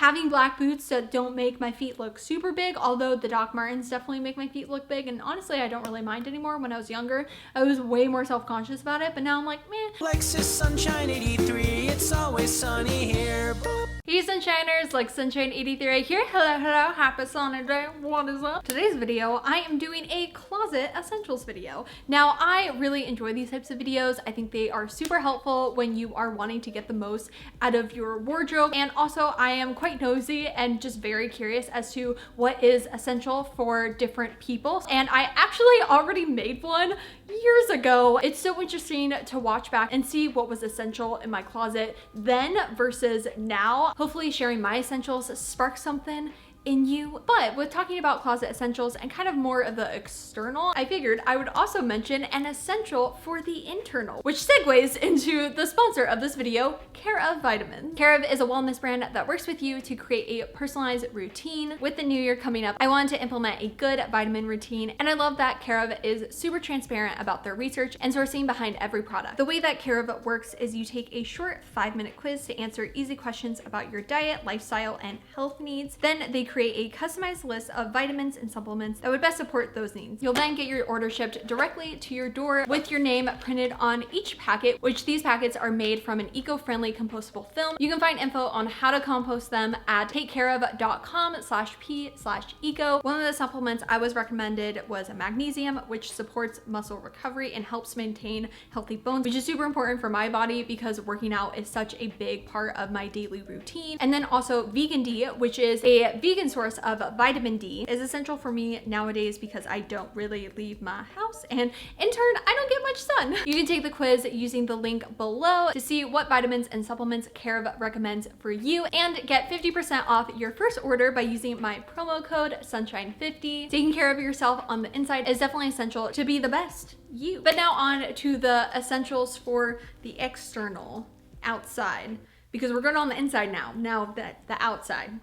having black boots that don't make my feet look super big, although the Doc Martens definitely make my feet look big, and honestly I don't really mind anymore. When I was younger I was way more self-conscious about it, but now I'm like, meh. Alexasunshine 83, it's always sunny here. Boop. Hey Sunshiners, like Sunshine 83 here. Hello, happy sunny day. What is up? Today's video, I am doing a closet essentials video. Now, I really enjoy these types of videos. I think they are super helpful when you are wanting to get the most out of your wardrobe. And also, I am quite nosy and just very curious as to what is essential for different people. And I actually already made one years ago. It's so interesting to watch back and see what was essential in my closet then versus now. Hopefully sharing my essentials sparks something in you. But with talking about closet essentials and kind of more of the external, I figured I would also mention an essential for the internal, which segues into the sponsor of this video, Care of Vitamins. Care of is a wellness brand that works with you to create a personalized routine. With the new year coming up, I wanted to implement a good vitamin routine, and I love that Care of is super transparent about their research and sourcing behind every product. The way that Care of works is you take a short 5-minute quiz to answer easy questions about your diet, lifestyle, and health needs. Then they create a customized list of vitamins and supplements that would best support those needs. You'll then get your order shipped directly to your door with your name printed on each packet, which these packets are made from an eco-friendly compostable film. You can find info on how to compost them at takecareof.com/p/eco. One of the supplements I was recommended was magnesium, which supports muscle recovery and helps maintain healthy bones, which is super important for my body because working out is such a big part of my daily routine. And then also Vegan D, which is a vegan source of vitamin D, is essential for me nowadays because I don't really leave my house, and in turn I don't get much sun. You can take the quiz using the link below to see what vitamins and supplements Care of recommends for you and get 50% off your first order by using my promo code sunshine50. Taking care of yourself on the inside is definitely essential to be the best you. But now on to the essentials for the external, outside, because we're going on the inside now that the outside.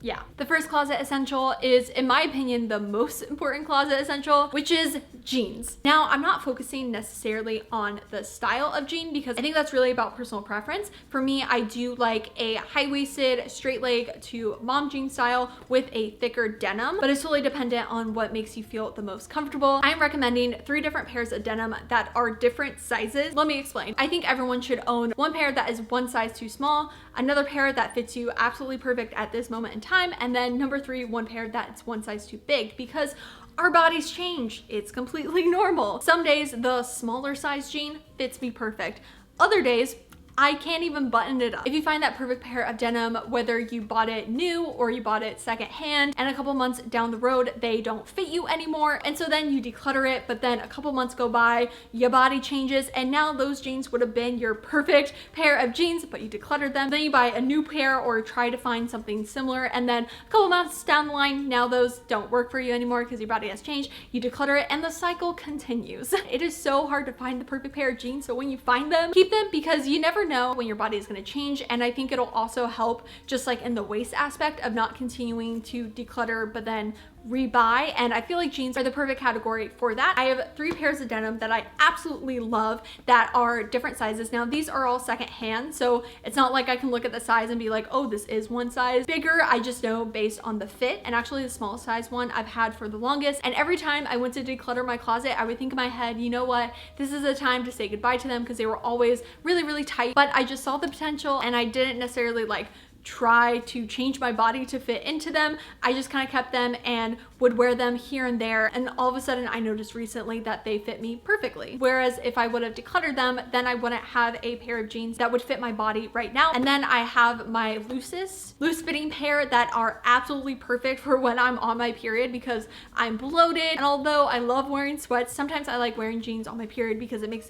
Yeah. The first closet essential is, in my opinion, the most important closet essential, which is jeans. Now, I'm not focusing necessarily on the style of jean because I think that's really about personal preference. For me, I do like a high-waisted, straight leg to mom jean style with a thicker denim, but it's totally dependent on what makes you feel the most comfortable. I'm recommending 3 different pairs of denim that are different sizes. Let me explain. I think everyone should own one pair that is one size too small, another pair that fits you absolutely perfect at this moment in time, and then number 3, one pair that's one size too big, because our bodies change. It's completely normal. Some days the smaller size jean fits me perfect. Other days I can't even button it up. If you find that perfect pair of denim, whether you bought it new or you bought it secondhand, and a couple months down the road they don't fit you anymore, and so then you declutter it, but then a couple months go by, your body changes, and now those jeans would have been your perfect pair of jeans, but you decluttered them. Then you buy a new pair or try to find something similar, and then a couple months down the line, now those don't work for you anymore because your body has changed. You declutter it, and the cycle continues. It is so hard to find the perfect pair of jeans, so when you find them, keep them, because you never know when your body is going to change. And I think it'll also help just like in the waste aspect of not continuing to declutter but then rebuy, and I feel like jeans are the perfect category for that. I have 3 pairs of denim that I absolutely love that are different sizes. Now these are all secondhand, so it's not like I can look at the size and be like, oh, this is one size bigger. I just know based on the fit, and actually the smallest size one I've had for the longest. And every time I went to declutter my closet, I would think in my head, you know what, this is a time to say goodbye to them because they were always really, really tight, but I just saw the potential and I didn't necessarily like try to change my body to fit into them. I just kind of kept them and would wear them here and there, and all of a sudden I noticed recently that they fit me perfectly. Whereas if I would have decluttered them, then I wouldn't have a pair of jeans that would fit my body right now. And then I have my loose fitting pair that are absolutely perfect for when I'm on my period because I'm bloated, and although I love wearing sweats, sometimes I like wearing jeans on my period because it makes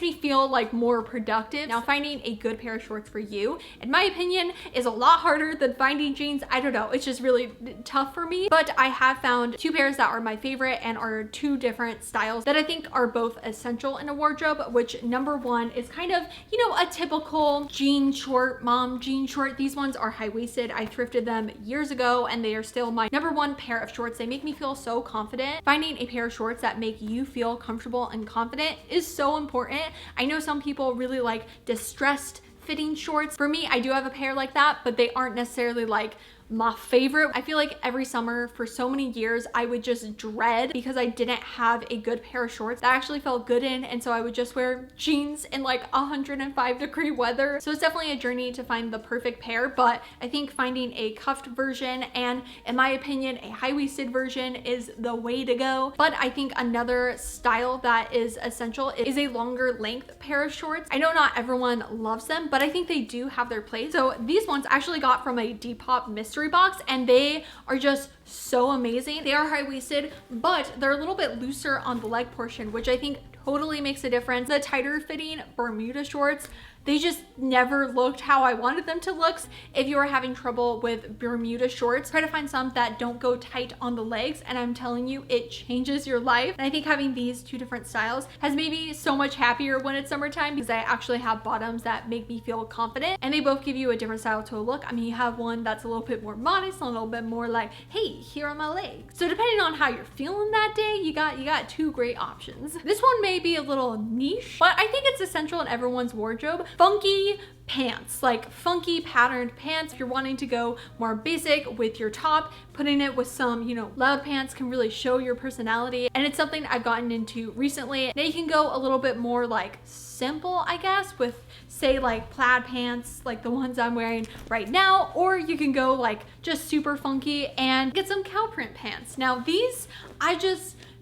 me feel like more productive. Now, finding a good pair of shorts for you, in my opinion, is a lot harder than finding jeans. I don't know, it's just really tough for me, but I have found 2 pairs that are my favorite and are 2 different styles that I think are both essential in a wardrobe, which number 1 is kind of, you know, a typical jean short, mom jean short. These ones are high-waisted. I thrifted them years ago and they are still my number 1 pair of shorts. They make me feel so confident. Finding a pair of shorts that make you feel comfortable and confident is so important. I know some people really like distressed fitting shorts. For me, I do have a pair like that, but they aren't necessarily like my favorite. I feel like every summer for so many years I would just dread because I didn't have a good pair of shorts that I actually felt good in, and so I would just wear jeans in like 105-degree weather. So it's definitely a journey to find the perfect pair, but I think finding a cuffed version and, in my opinion, a high-waisted version is the way to go. But I think another style that is essential is a longer length pair of shorts. I know not everyone loves them, but I think they do have their place. So these ones I actually got from a Depop mystery box, and they are just so amazing. They are high-waisted, but they're a little bit looser on the leg portion, which I think totally makes a difference. The tighter fitting Bermuda shorts, they just never looked how I wanted them to look. If you are having trouble with Bermuda shorts, try to find some that don't go tight on the legs, and I'm telling you, it changes your life. And I think having these two different styles has made me so much happier when it's summertime because I actually have bottoms that make me feel confident, and they both give you a different style to a look. I mean, you have one that's a little bit more modest, a little bit more like, hey, here are my legs. So depending on how you're feeling that day, you got two great options. This one may be a little niche, but I think it's essential in everyone's wardrobe. Funky pants, like funky patterned pants. If you're wanting to go more basic with your top, putting it with some, you know, loud pants can really show your personality, and it's something I've gotten into recently. Now you can go a little bit more like simple, I guess, with say like plaid pants like the ones I'm wearing right now, or you can go like just super funky and get some cow print pants. Now these,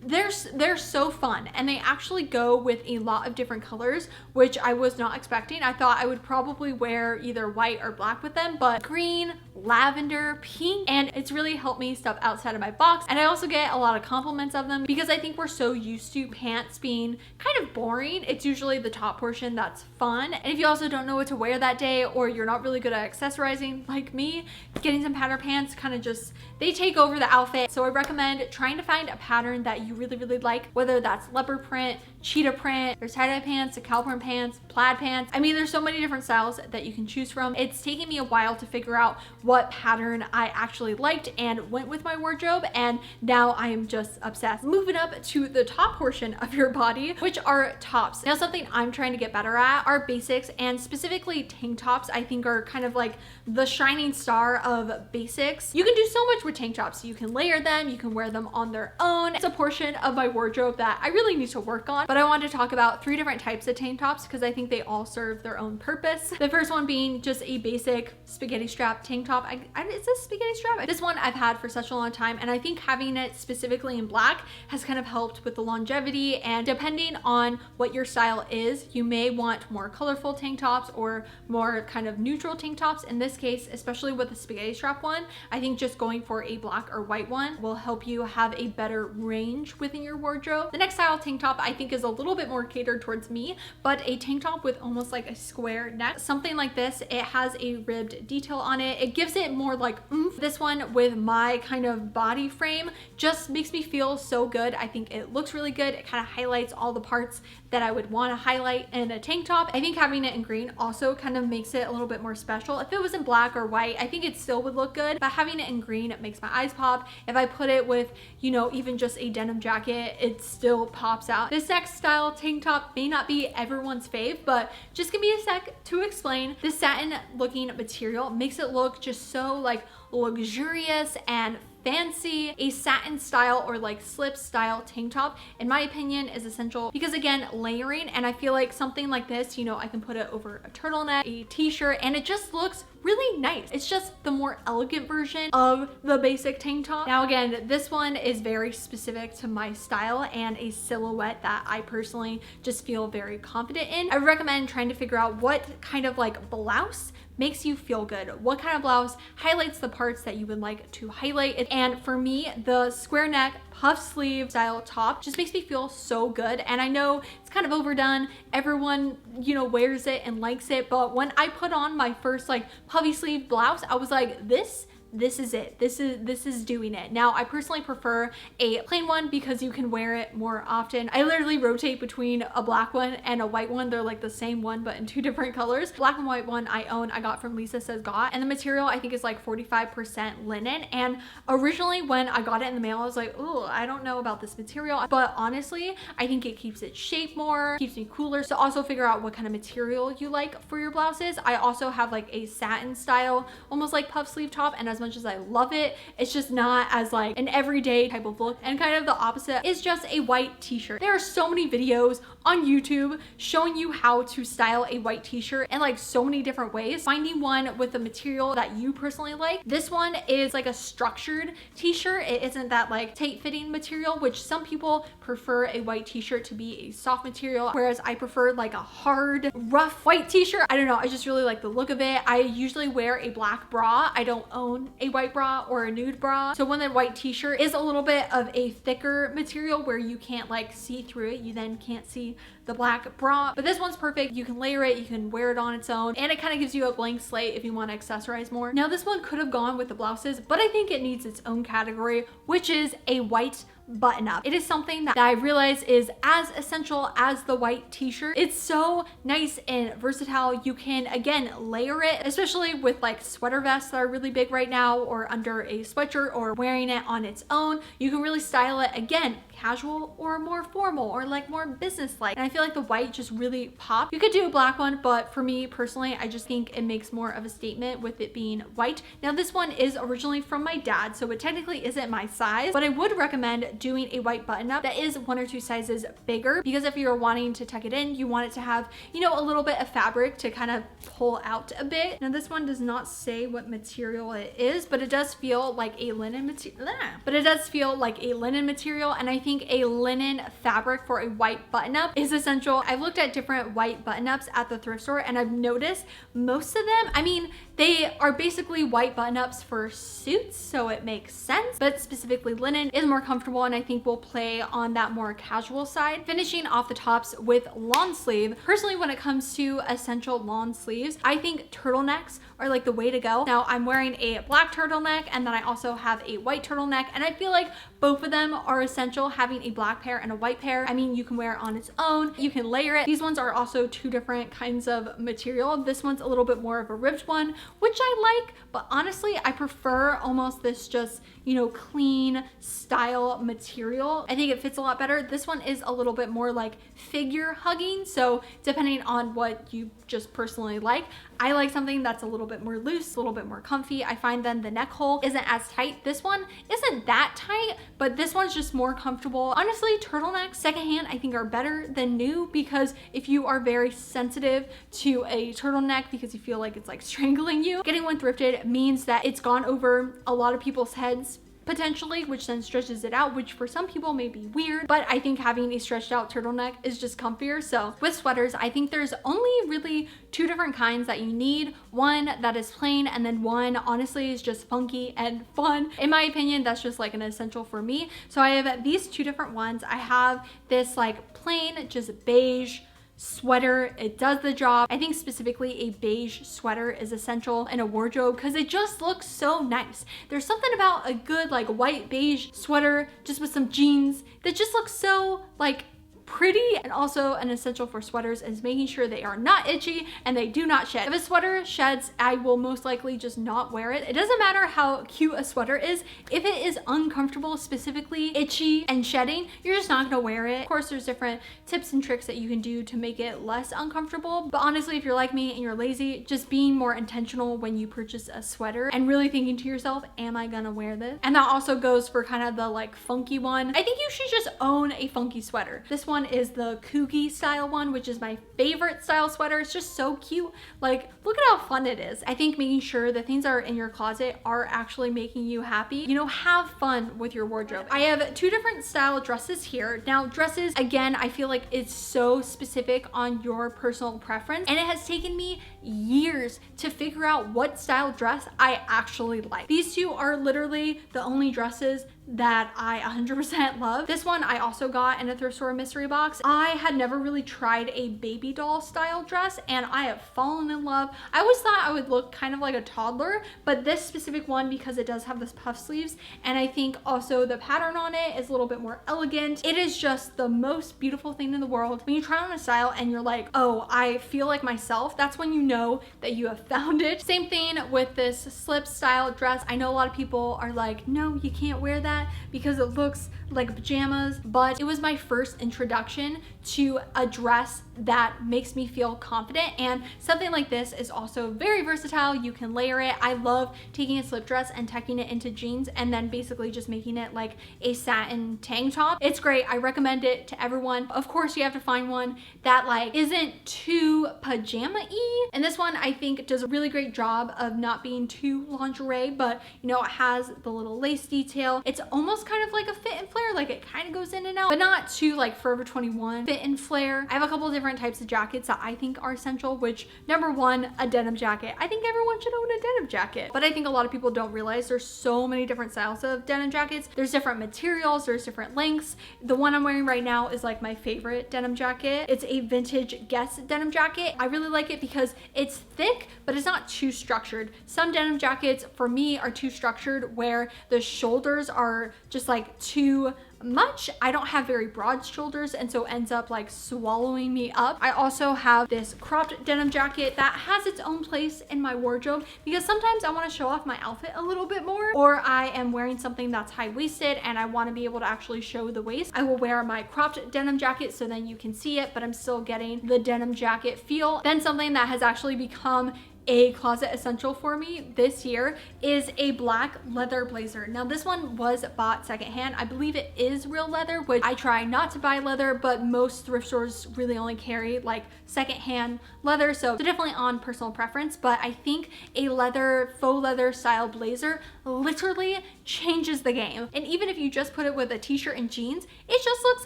they're so fun, and they actually go with a lot of different colors, which I was not expecting. I thought I would probably wear either white or black with them, but green, lavender, pink, and it's really helped me step outside of my box. And I also get a lot of compliments of them because I think we're so used to pants being kind of boring. It's usually the top portion that's fun. And if you also don't know what to wear that day, or you're not really good at accessorizing like me, getting some pattern pants kind of just, they take over the outfit. So I recommend trying to find a pattern that you really like, whether that's leopard print, cheetah print, there's tie-dye pants, cow print pants, plaid pants. I mean, there's so many different styles that you can choose from. It's taken me a while to figure out what pattern I actually liked and went with my wardrobe, and now I am just obsessed. Moving up to the top portion of your body, which are tops. Now something I'm trying to get better at are basics, and specifically tank tops I think are kind of like the shining star of basics. You can do so much with tank tops. You can layer them, you can wear them on their own. It's a portion of my wardrobe that I really need to work on, but I wanted to talk about 3 different types of tank tops because I think they all serve their own purpose. The first one being just a basic spaghetti strap tank top. It's a spaghetti strap. This one I've had for such a long time, and I think having it specifically in black has kind of helped with the longevity. And depending on what your style is, you may want more colorful tank tops or more kind of neutral tank tops. In this case, especially with the spaghetti strap one, I think just going for a black or white one will help you have a better range within your wardrobe. The next style tank top I think is a little bit more catered towards me, but a tank top with almost like a square neck. Something like this, it has a ribbed detail on it. It gives it more like oomph. This one with my kind of body frame just makes me feel so good. I think it looks really good. It kind of highlights all the parts that I would want to highlight in a tank top. I think having it in green also kind of makes it a little bit more special. If it was in black or white, I think it still would look good, but having it in green, it makes my eyes pop. If I put it with, you know, even just a denim jacket, it still pops out. This next style tank top may not be everyone's fave, but just give me a sec to explain. This satin looking material makes it look just so like luxurious and fancy. A satin style or like slip style tank top, in my opinion, is essential because again, layering, and I feel like something like this, you know, I can put it over a turtleneck, a t-shirt, and it just looks really nice. It's just the more elegant version of the basic tank top. Now again, this one is very specific to my style and a silhouette that I personally just feel very confident in. I recommend trying to figure out what kind of like blouse makes you feel good. What kind of blouse highlights the parts that you would like to highlight. And for me, the square neck puff sleeve style top just makes me feel so good. And I know it's kind of overdone. Everyone, you know, wears it and likes it. But when I put on my first like puffy sleeve blouse, I was like, this this is it. This is doing it. Now, I personally prefer a plain one because you can wear it more often. I literally rotate between a black one and a white one. They're like the same one, but in 2 different colors. Black and white one I own, I got from Lisa Says Got, and the material I think is like 45% linen. And originally when I got it in the mail, I was like, oh, I don't know about this material, but honestly, I think it keeps its shape more, keeps me cooler. So also figure out what kind of material you like for your blouses. I also have like a satin style, almost like puff sleeve top, and as much as I love it, it's just not as like an everyday type of look. And kind of the opposite is just a white t-shirt. There are so many videos on YouTube showing you how to style a white t-shirt in like so many different ways. Finding one with the material that you personally like. This one is like a structured t-shirt. It isn't that like tight fitting material, which some people prefer a white t-shirt to be a soft material, whereas I prefer like a hard, rough white t-shirt. I don't know, I just really like the look of it. I usually wear a black bra. I don't own a white bra or a nude bra. So when the white t-shirt is a little bit of a thicker material where you can't like see through it, you then can't see the black bra. But this one's perfect. You can layer it, you can wear it on its own, and it kind of gives you a blank slate if you want to accessorize more. Now this one could have gone with the blouses, but I think it needs its own category, which is a white button up. It is something that I realize is as essential as the white t-shirt. It's so nice and versatile. You can again layer it, especially with like sweater vests that are really big right now, or under a sweatshirt, or wearing it on its own. You can really style it again, casual or more formal, or like more business-like. And I feel like the white just really pops. You could do a black one, but for me personally, I just think it makes more of a statement with it being white. Now this one is originally from my dad, so it technically isn't my size, but I would recommend doing a white button up that is 1 or 2 sizes bigger, because if you're wanting to tuck it in, you want it to have, you know, a little bit of fabric to kind of pull out a bit. Now this one does not say what material it is, but it does feel like a linen material. And I think a linen fabric for a white button up is essential. I've looked at different white button ups at the thrift store, and I've noticed most of them, I mean, they are basically white button ups for suits, so it makes sense, but specifically linen is more comfortable, and I think will play on that more casual side. Finishing off the tops with lawn sleeve. Personally, when it comes to essential lawn sleeves, I think turtlenecks are like the way to go. Now I'm wearing a black turtleneck, and then I also have a white turtleneck, and I feel like both of them are essential. Having a black pair and a white pair, I mean, you can wear it on its own, you can layer it. These ones are also 2 different kinds of material. This one's a little bit more of a ribbed one, which I like, but honestly, I prefer almost this just, you know, clean style material. I think it fits a lot better. This one is a little bit more like figure hugging, so depending on what you just personally like. I like something that's a little bit more loose, a little bit more comfy. I find then the neck hole isn't as tight. This one isn't that tight, but this one's just more comfortable. Honestly, turtlenecks secondhand I think are better than new, because if you are very sensitive to a turtleneck because you feel like it's like strangling you, getting one thrifted means that it's gone over a lot of people's heads potentially, which then stretches it out, which for some people may be weird, but I think having a stretched out turtleneck is just comfier. So with sweaters, I think there's only really 2 different kinds that you need. One that is plain, and then one honestly is just funky and fun. In my opinion, that's just like an essential for me. So I have these 2 different ones. I have this like plain, just beige sweater. It does the job. I think specifically a beige sweater is essential in a wardrobe because it just looks so nice. There's something about a good like white beige sweater just with some jeans that just looks so like pretty. And also an essential for sweaters is making sure they are not itchy and they do not shed. If a sweater sheds, I will most likely just not wear it. It doesn't matter how cute a sweater is. If it is uncomfortable, specifically itchy and shedding, you're just not gonna wear it. Of course, there's different tips and tricks that you can do to make it less uncomfortable. But honestly, if you're like me and you're lazy, just being more intentional when you purchase a sweater and really thinking to yourself, am I gonna wear this? And that also goes for kind of the like funky one. I think you should just own a funky sweater. This one is the Kooky style one, which is my favorite style sweater. It's just so cute. Like, look at how fun it is. I think making sure the things that are in your closet are actually making you happy. You know, have fun with your wardrobe. I have 2 different style dresses here. Now, dresses, again, I feel like it's so specific on your personal preference, and it has taken me years to figure out what style dress I actually like. These 2 are literally the only dresses that I 100% love. This one I also got in a thrift store mystery box. I had never really tried a baby doll style dress and I have fallen in love. I always thought I would look kind of like a toddler, but this specific one, because it does have this puff sleeves, and I think also the pattern on it is a little bit more elegant. It is just the most beautiful thing in the world. When you try on a style and you're like, oh, I feel like myself, that's when you know that you have found it. Same thing with this slip style dress. I know a lot of people are like, no, you can't wear that because it looks like pajamas, but it was my first introduction to a dress that makes me feel confident, and something like this is also very versatile. You can layer it. I love taking a slip dress and tucking it into jeans and then basically just making it like a satin tank top. It's great. I recommend it to everyone. Of course, you have to find one that like isn't too pajama-y, and this one I think does a really great job of not being too lingerie, but you know, it has the little lace detail. It's almost kind of like a fit and flare, like it kind of goes in and out, but not too like Forever 21 fit and flare. I have a couple of different types of jackets that I think are essential, which number one, a denim jacket. I think everyone should own a denim jacket, but I think a lot of people don't realize there's so many different styles of denim jackets. There's different materials, there's different lengths. The one I'm wearing right now is like my favorite denim jacket. It's a vintage Guess denim jacket. I really like it because it's thick, but it's not too structured. Some denim jackets for me are too structured where the shoulders are just like too much. I don't have very broad shoulders, and so ends up like swallowing me up. I also have this cropped denim jacket that has its own place in my wardrobe because sometimes I want to show off my outfit a little bit more, or I am wearing something that's high-waisted and I want to be able to actually show the waist. I will wear my cropped denim jacket so then you can see it, but I'm still getting the denim jacket feel. Then something that has actually become a closet essential for me this year is a black leather blazer. Now this one was bought secondhand. I believe it is real leather, which I try not to buy leather, but most thrift stores really only carry like secondhand leather, so it's definitely on personal preference. But I think a leather, faux leather style blazer literally changes the game. And even if you just put it with a t-shirt and jeans, it just looks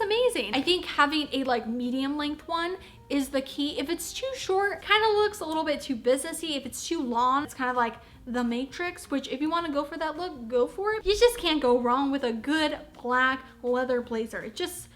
amazing. I think having a like medium length one is the key. If it's too short, kind of looks a little bit too businessy. If it's too long, it's kind of like the Matrix, which if you want to go for that look, go for it. You just can't go wrong with a good black leather blazer. It just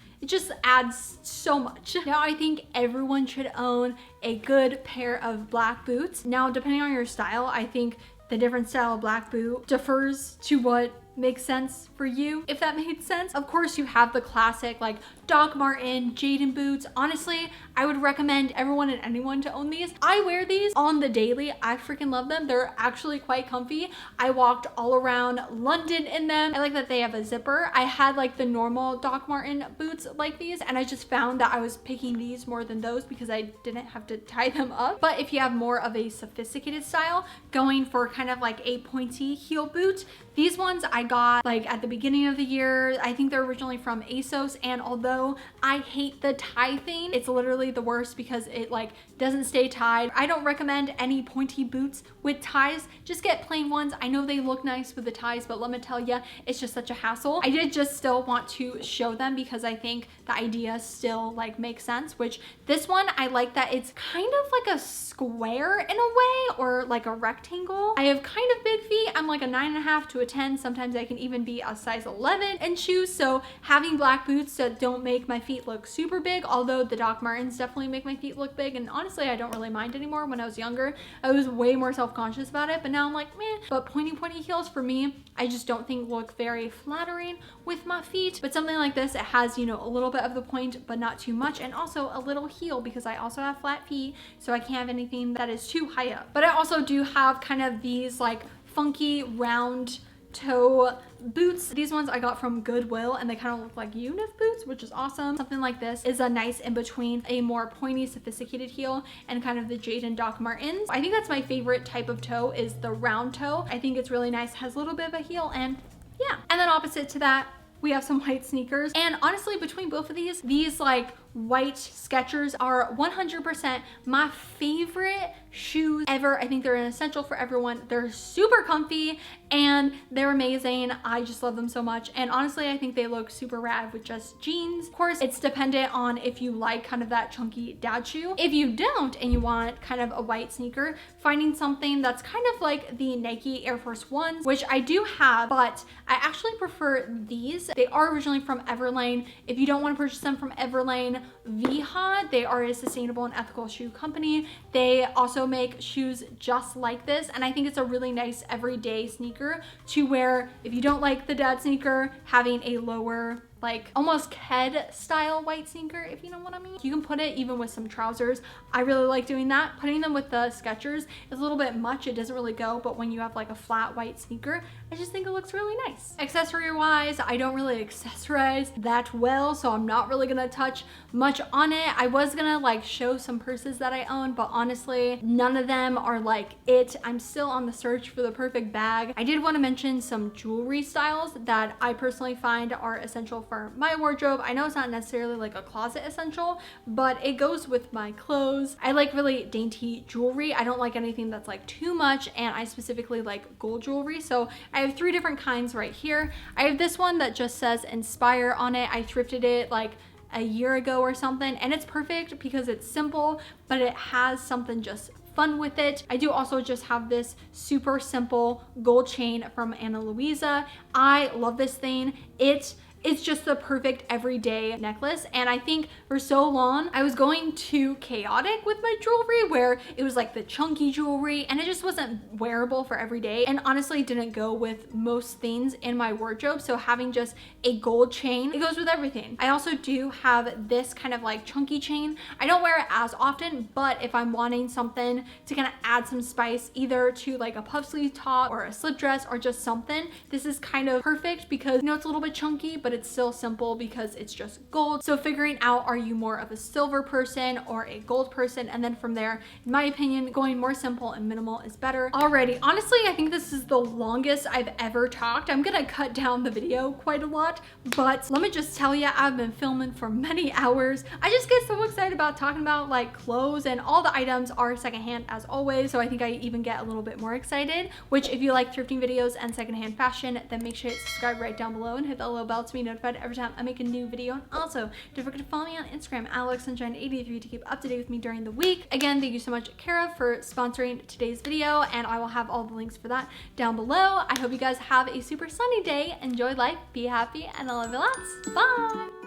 adds so much. Now I think everyone should own a good pair of black boots. Now, depending on your style, I think the different style of black boot differs to what makes sense for you, if that made sense. Of course, you have the classic like Doc Marten, Jadon boots. Honestly, I would recommend everyone and anyone to own these. I wear these on the daily. I freaking love them. They're actually quite comfy. I walked all around London in them. I like that they have a zipper. I had like the normal Doc Marten boots like these, and I just found that I was picking these more than those because I didn't have to tie them up. But if you have more of a sophisticated style, going for kind of like a pointy heel boot, these ones I got like at the beginning of the year. I think they're originally from ASOS, and although I hate the tie thing, it's literally the worst because it like doesn't stay tied. I don't recommend any pointy boots with ties. Just get plain ones. I know they look nice with the ties, but let me tell you, it's just such a hassle. I did just still want to show them because I think the idea still like makes sense, which this one, I like that it's kind of like a square in a way, or like a rectangle. I have kind of big feet. I'm like a 9.5 to a 10. Sometimes I can even be a size 11 in shoes. So having black boots that don't make my feet look super big, although the Doc Martens definitely make my feet look big, and honestly, I don't really mind anymore. When I was younger, I was way more self-conscious about it, but now I'm like, meh. But pointy heels for me, I just don't think look very flattering with my feet. But something like this, it has, you know, a little bit of the point, but not too much, and also a little heel because I also have flat feet, so I can't have anything that is too high up. But I also do have kind of these like funky round toe boots. These ones I got from Goodwill, and they kind of look like UNIF boots, which is awesome. Something like this is a nice in between a more pointy, sophisticated heel and kind of the Jadon Doc Martens. I think that's my favorite type of toe, is the round toe. I think it's really nice, has a little bit of a heel, and yeah. And then opposite to that, we have some white sneakers. And honestly, between both of these like white Skechers are 100% my favorite shoes ever. I think they're an essential for everyone. They're super comfy and they're amazing. I just love them so much. And honestly, I think they look super rad with just jeans. Of course, it's dependent on if you like kind of that chunky dad shoe. If you don't and you want kind of a white sneaker, finding something that's kind of like the Nike Air Force Ones, which I do have, but I actually prefer these. They are originally from Everlane. If you don't want to purchase them from Everlane, VHA, they are a sustainable and ethical shoe company. They also make shoes just like this, and I think it's a really nice everyday sneaker to wear if you don't like the dad sneaker, having a lower, like almost Ked style white sneaker, if you know what I mean. You can put it even with some trousers. I really like doing that. Putting them with the Skechers is a little bit much. It doesn't really go, but when you have like a flat white sneaker, I just think it looks really nice. Accessory wise, I don't really accessorize that well, so I'm not really gonna touch much on it. I was gonna like show some purses that I own, but honestly, none of them are like it. I'm still on the search for the perfect bag. I did want to mention some jewelry styles that I personally find are essential for my wardrobe. I know it's not necessarily like a closet essential, but it goes with my clothes. I like really dainty jewelry. I don't like anything that's like too much, and I specifically like gold jewelry. So I have 3 different kinds right here. I have this one that just says Inspire on it. I thrifted it like a year ago or something, and it's perfect because it's simple, but it has something just fun with it. I do also just have this super simple gold chain from Ana Luisa. I love this thing. It's just the perfect everyday necklace, and I think for so long I was going too chaotic with my jewelry, where it was like the chunky jewelry and it just wasn't wearable for every day, and honestly didn't go with most things in my wardrobe. So having just a gold chain, it goes with everything. I also do have this kind of like chunky chain. I don't wear it as often, but if I'm wanting something to kind of add some spice, either to like a puff sleeve top or a slip dress or just something, this is kind of perfect because, you know, it's a little bit chunky, but it's still simple because it's just gold. So figuring out, are you more of a silver person or a gold person? And then from there, in my opinion, going more simple and minimal is better. Alrighty, honestly, I think this is the longest I've ever talked. I'm gonna cut down the video quite a lot, but let me just tell you, I've been filming for many hours. I just get so excited about talking about like clothes, and all the items are secondhand as always. So I think I even get a little bit more excited, which if you like thrifting videos and secondhand fashion, then make sure to subscribe right down below and hit that little bell to be notified every time I make a new video. And also, don't forget to follow me on Instagram, alexasunshine83, to keep up to date with me during the week. Again, thank you so much, Kara, for sponsoring today's video, and I will have all the links for that down below. I hope you guys have a super sunny day. Enjoy life, be happy, and I love you lots. Bye!